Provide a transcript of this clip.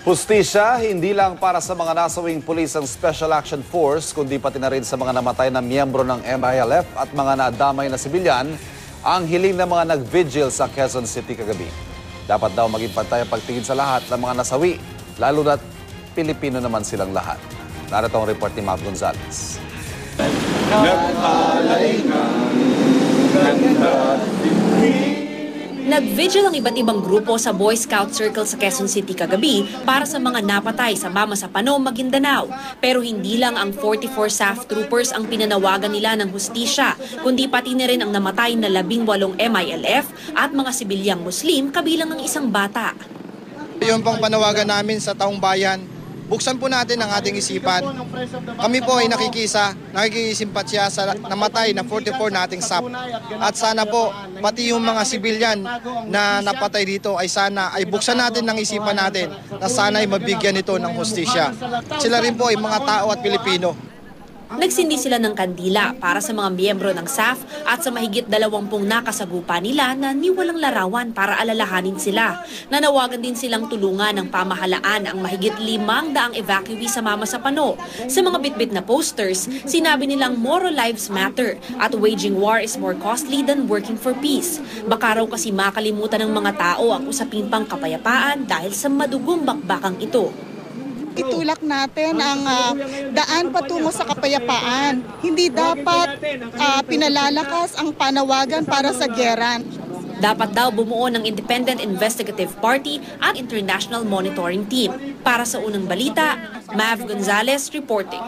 Hustisya, hindi lang para sa mga nasawing pulis ang Special Action Force, kundi pati na rin sa mga namatay na miyembro ng MILF at mga nadamay na sibilyan, ang hiling ng mga nag-vigil sa Quezon City kagabi. Dapat daw maging pantay ang pagtingin sa lahat ng mga nasawi, lalo na't Pilipino naman silang lahat. Narito ang report ni Mav Gonzalez. Nag-vigil ang iba't ibang grupo sa Boy Scout Circle sa Quezon City kagabi para sa mga napatay sa Mama sa Pano, Maguindanao. Pero hindi lang ang 44 SAF troopers ang pinanawagan nila ng hustisya, kundi pati na rin ang namatay na 18 MILF at mga sibilyang Muslim kabilang ang isang bata. Yun pong panawagan namin sa taong bayan. Buksan po natin ang ating isipan. Kami po ay nakikisimpatsya sa namatay na 44 nating SAF. At sana po, pati yung mga sibilyan na napatay dito ay sana ay buksan natin ng isipan natin na sana ay mabigyan ito ng hustisya. Sila rin po ay mga tao at Pilipino. Nagsindi sila ng kandila para sa mga miyembro ng SAF at sa mahigit 20 nakasagupa nila na niwalang larawan para alalahanin sila. Nanawagan din silang tulungan ng pamahalaan ang mahigit 500 evacuee sa Mama sa Pano. Sa mga bitbit na posters, sinabi nilang moral lives matter at waging war is more costly than working for peace. Baka raw kasi makalimutan ng mga tao ang usaping pangkapayapaan dahil sa madugong bakbakang ito. Itulak natin ang daan patungo sa kapayapaan. Hindi dapat pinalalakas ang panawagan para sa gera. Dapat daw bumuo ng Independent Investigative Party at International Monitoring Team. Para sa unang balita, Mav Gonzalez reporting.